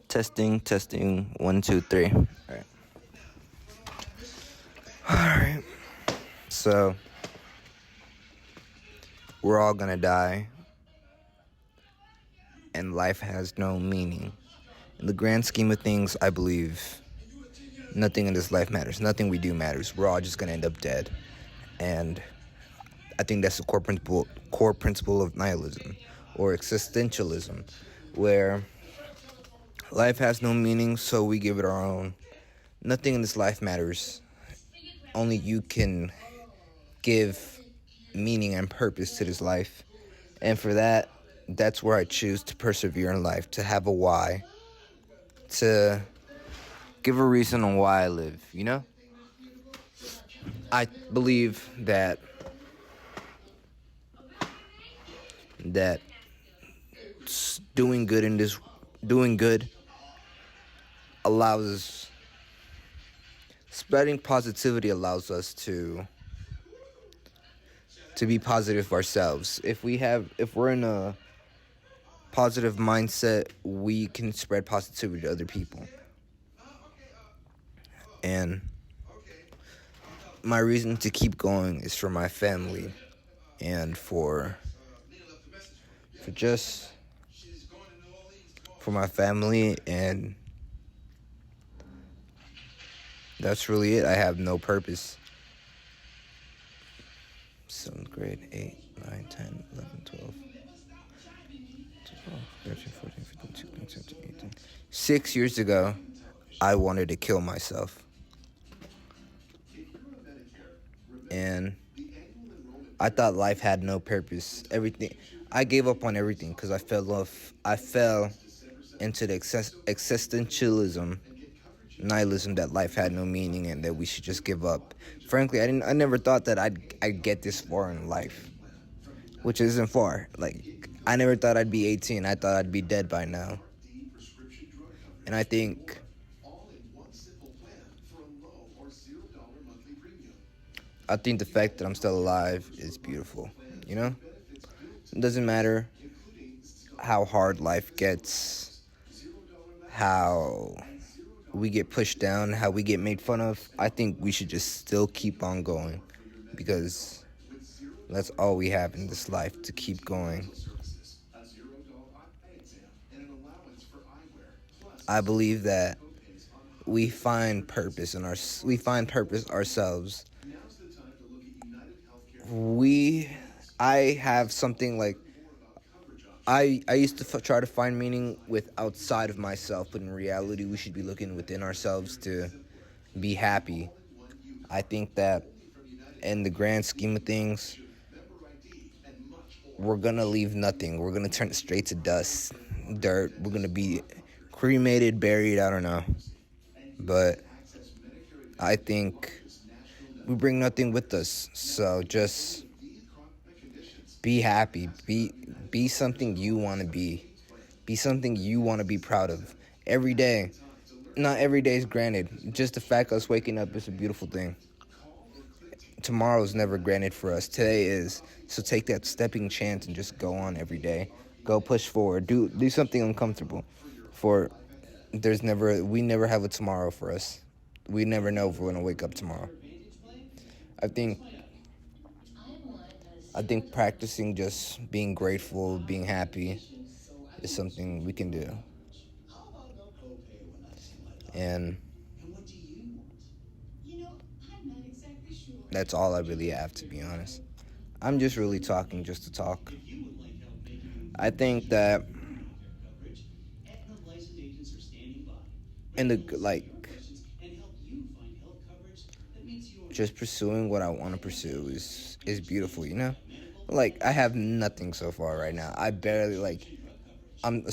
Testing, testing, one, two, three. All right. All right. So, we're all gonna die, and life has no meaning. In the grand scheme of things, I believe nothing in this life matters. Nothing we do matters. We're all just gonna end up dead. And I think that's the core principle of nihilism or existentialism, where life has no meaning, so we give it our own. Nothing in this life matters. Only you can give meaning and purpose to this life. And for that, that's where I choose to persevere in life, to have a why, to give a reason on why I live, you know? I believe that doing good allows spreading positivity allows us to be positive ourselves. If we're in a positive mindset, we can spread positivity to other people. And my reason to keep going is for my family and for my family, and that's really it. I have no purpose. 7th grade, 8, 9, 10, 11, 12, 13, 14, 15, 16, 17, 18. 6 years ago, I wanted to kill myself. And I thought life had no purpose. I gave up on everything because I fell into the existentialism, nihilism, that life had no meaning and that we should just give up. Frankly, I never thought that I'd get this far in life, which isn't far. Like, I never thought I'd be 18. I thought I'd be dead by now. And I think the fact that I'm still alive is beautiful, you know? It doesn't matter how hard life gets, how we get pushed down, how we get made fun of. I think we should just still keep on going, because that's all we have in this life, to keep going. I believe that we find purpose ourselves. I have something like, I used to try to find meaning with outside of myself, but in reality, we should be looking within ourselves to be happy. I think that in the grand scheme of things, we're gonna leave nothing. We're gonna turn straight to dust, dirt. We're gonna be cremated, buried, I don't know. But I think we bring nothing with us. So just be happy. Be something you want to be. Be something you want to be proud of. Every day. Not every day is granted. Just the fact of us waking up is a beautiful thing. Tomorrow is never granted for us. Today is. So take that stepping chance and just go on every day. Go push forward. Do something uncomfortable. For we never have a tomorrow for us. We never know if we're gonna wake up tomorrow. I think practicing just being grateful, being happy is something we can do. And that's all I really have, to be honest. I'm just really talking just to talk. I think that in the just pursuing what I want to pursue is beautiful, you know? Like, I have nothing so far right now. I barely, I'm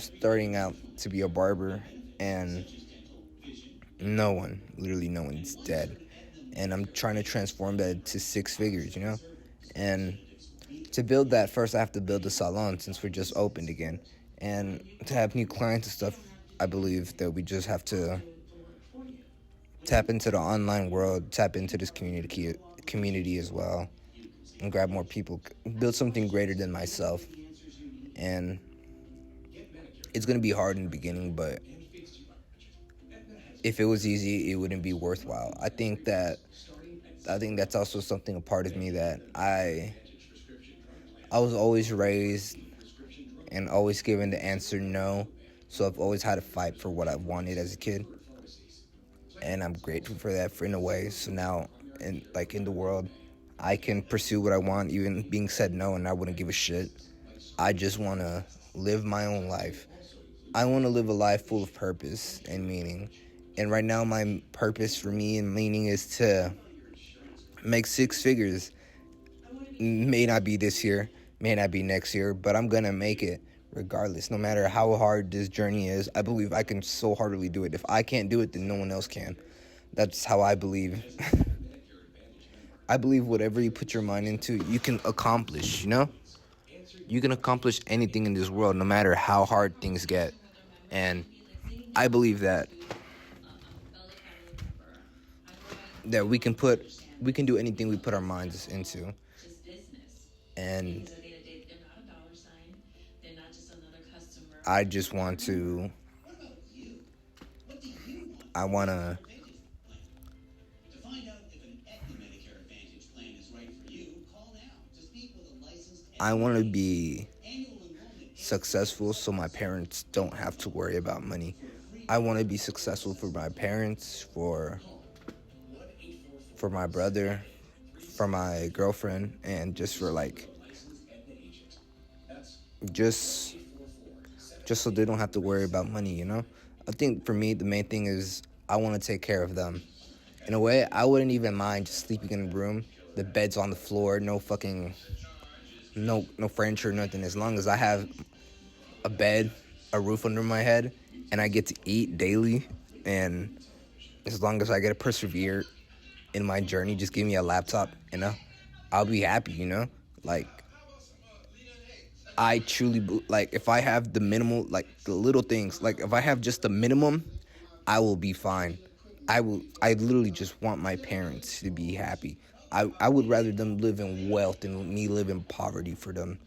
starting out to be a barber, and literally no one's dead. And I'm trying to transform that to 6 figures, you know? And to build that, first I have to build a salon, since we're just opened again. And to have new clients and stuff, I believe that we just have to tap into the online world, tap into this community as well, and grab more people, build something greater than myself. And it's going to be hard in the beginning, but if it was easy, it wouldn't be worthwhile. I think that's also something a part of me that I was always raised and always given the answer no. So I've always had to fight for what I wanted as a kid, and I'm grateful for that in a way. So now, in the world, I can pursue what I want, even being said no, and I wouldn't give a shit. I just want to live my own life. I want to live a life full of purpose and meaning. And right now, my purpose for me and meaning is to make six figures. May not be this year, may not be next year, but I'm gonna make it regardless. No matter how hard this journey is, I believe I can so heartily do it. If I can't do it, then no one else can. That's how I believe. I believe whatever you put your mind into, you can accomplish, you know? You can accomplish anything in this world, no matter how hard things get. And I believe that we can do anything we put our minds into. And I just want to I want to I want to be successful so my parents don't have to worry about money. I want to be successful for my parents, for my brother, for my girlfriend, and just for just just so they don't have to worry about money, you know? I think for me the main thing is I want to take care of them. In a way, I wouldn't even mind just sleeping in a room. The bed's on the floor, no furniture, nothing. As long as I have a bed, a roof under my head, and I get to eat daily, and as long as I get to persevere in my journey, just give me a laptop, I'll be happy, Like, I truly, if I have the minimal, the little things, if I have just the minimum, I will be fine. I literally just want my parents to be happy. I would rather them live in wealth than me live in poverty for them.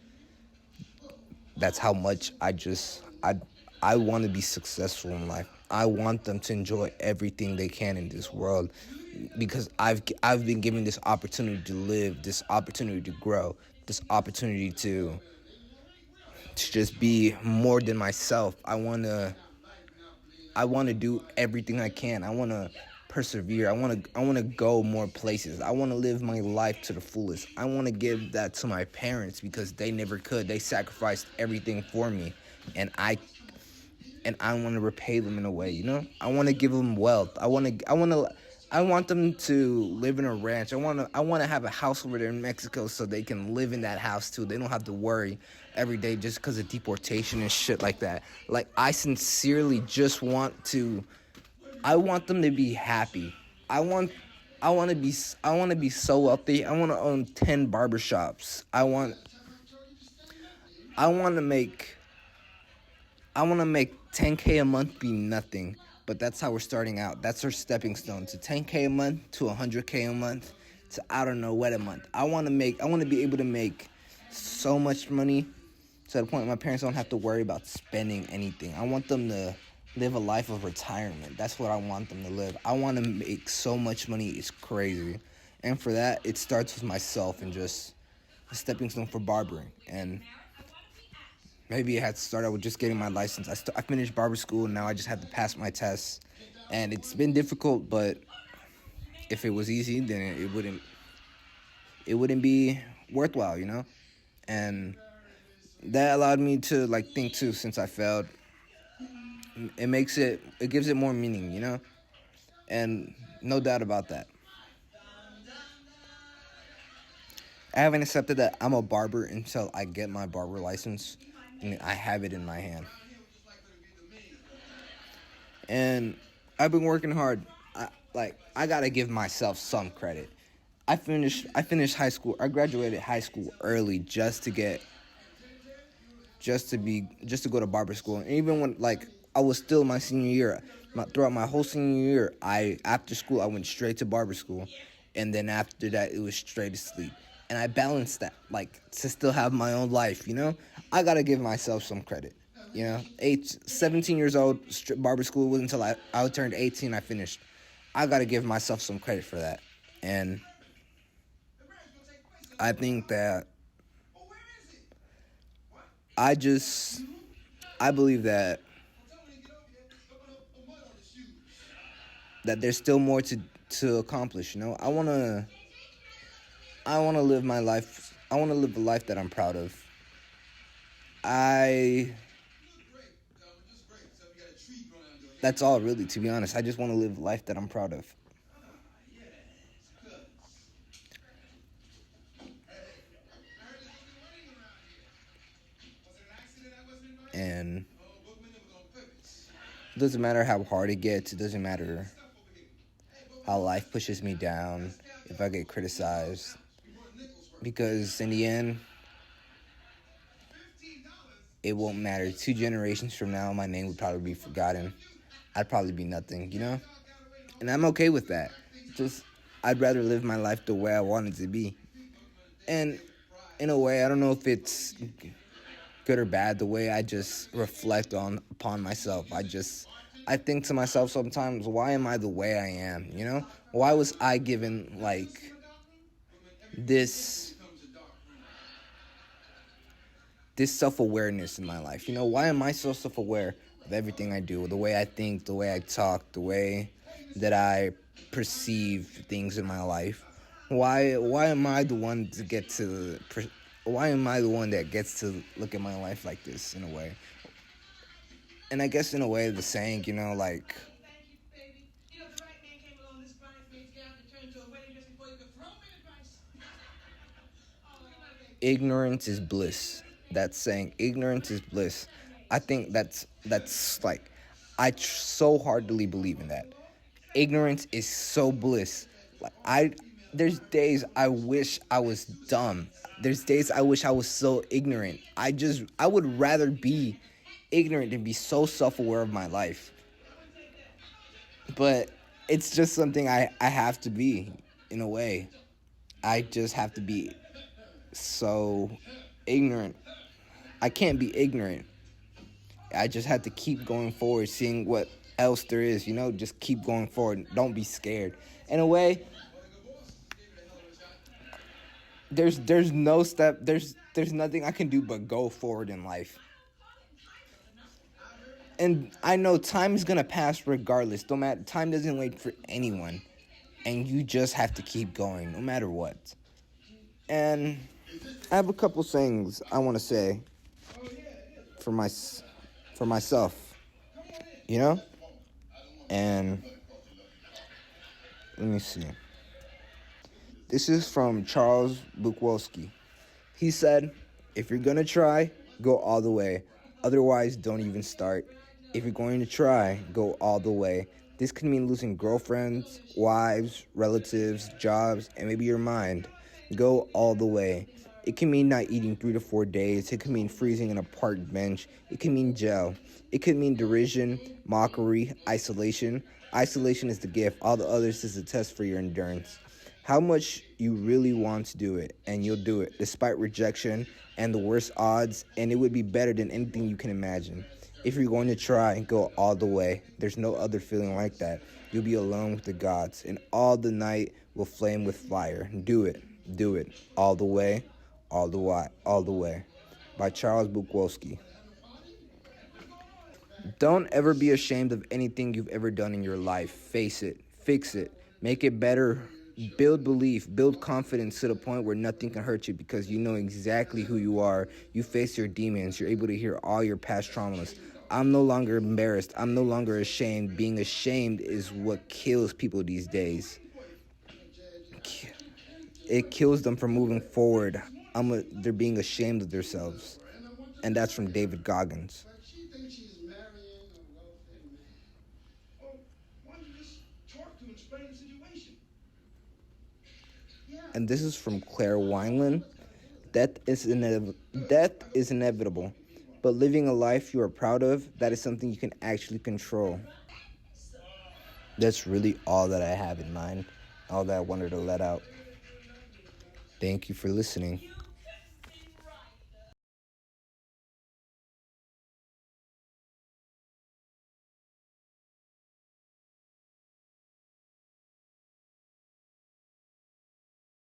That's how much I want to be successful in life. I want them to enjoy everything they can in this world because I've been given this opportunity to live, this opportunity to grow, this opportunity to just be more than myself. I want to do everything I can. I want to persevere. I want to go more places. I want to live my life to the fullest. I want to give that to my parents because they never could. They sacrificed everything for me, and I want to repay them in a way, I want to give them wealth. I want them to live in a ranch. I want to have a house over there in Mexico so they can live in that house too. They don't have to worry every day just because of deportation and shit like that. I sincerely just I want them to be happy. I want to be so wealthy. I want to own 10 barbershops. I want to make 10K a month be nothing, but that's how we're starting out. That's our stepping stone to 10K a month, to 100K a month, to I don't know what a month. I want to be able to make so much money to the point my parents don't have to worry about spending anything. I want them to live a life of retirement. That's what I want them to live. I want to make so much money, it's crazy. And for that, it starts with myself and just a stepping stone for barbering. And maybe it had to start out with just getting my license. I finished barber school, and now I just have to pass my tests. And it's been difficult, but if it was easy, then it wouldn't be worthwhile, And that allowed me to think too. Since I failed, it gives it more meaning, And no doubt about that. I haven't accepted that I'm a barber until I get my barber license and I have it in my hand. And I've been working hard. I gotta give myself some credit. I finished high school. I graduated high school early just to go to barber school. And even when I was still in my senior year, throughout my whole senior year, after school I went straight to barber school, and then after that it was straight to sleep. And I balanced that, to still have my own life, I gotta give myself some credit. You know, 17 years old, barber school wasn't until I turned 18 I finished. I got to give myself some credit for that. And I think that I just, I believe that there's still more to accomplish. You know, I want to live my life. I want to live a life that I'm proud of. I That's all really, to be honest. I just want to live a life that I'm proud of. And it doesn't matter how hard it gets. It doesn't matter how life pushes me down, if I get criticized. Because in the end, it won't matter. 2 generations from now, my name would probably be forgotten. I'd probably be nothing, you know? And I'm okay with that. Just, I'd rather live my life the way I want it to be. And in a way, I don't know if it's good or bad, the way I just reflect upon myself. I think to myself sometimes, why am I the way I am, you know? Why was I given, like, this self-awareness in my life? You know, why am I so self-aware of everything I do, the way I think, the way I talk, the way that I perceive things in my life? Why am I the one to get to why am I the one that gets to look at my life like this, in a way? And I guess in a way the saying, you know, like, ignorance is bliss. That's saying ignorance is bliss. I think that's like, so hardly believe in that. Ignorance is so bliss. Like, there's days I wish I was dumb. There's days I wish I was so ignorant. I would rather be ignorant than be so self-aware of my life. But it's just something I have to be, in a way. I just have to be so ignorant. I can't be ignorant. I just have to keep going forward, seeing what else there is, you know, just keep going forward. Don't be scared. In a way, there's no step, there's nothing I can do but go forward in life. And I know time is gonna pass regardless. Don't matter, time doesn't wait for anyone. And you just have to keep going, no matter what. And I have a couple things I want to say for myself, you know? And let me see. This is from Charles Bukowski. He said, if you're going to try, go all the way. Otherwise, don't even start. If you're going to try, go all the way. This could mean losing girlfriends, wives, relatives, jobs, and maybe your mind. Go all the way. It can mean not eating 3 to 4 days. It can mean freezing in a park bench. It can mean jail. It could mean derision, mockery, isolation. Isolation is the gift. All the others is a test for your endurance. How much you really want to do it, and you'll do it, despite rejection and the worst odds, and it would be better than anything you can imagine. If you're going to try, go all the way. There's no other feeling like that. You'll be alone with the gods, and all the night will flame with fire. Do it, all the way, all the way. By Charles Bukowski. Don't ever be ashamed of anything you've ever done in your life. Face it, fix it, make it better. Build belief, build confidence to the point where nothing can hurt you because you know exactly who you are. You face your demons. You're able to hear all your past traumas. I'm no longer embarrassed. I'm no longer ashamed. Being ashamed is what kills people these days. It kills them from moving forward. They're being ashamed of themselves. And that's from David Goggins. And this is from Claire Wineland. Death is inevitable, but living a life you are proud of, that is something you can actually control. That's really all that I have in mind, all that I wanted to let out. Thank you for listening.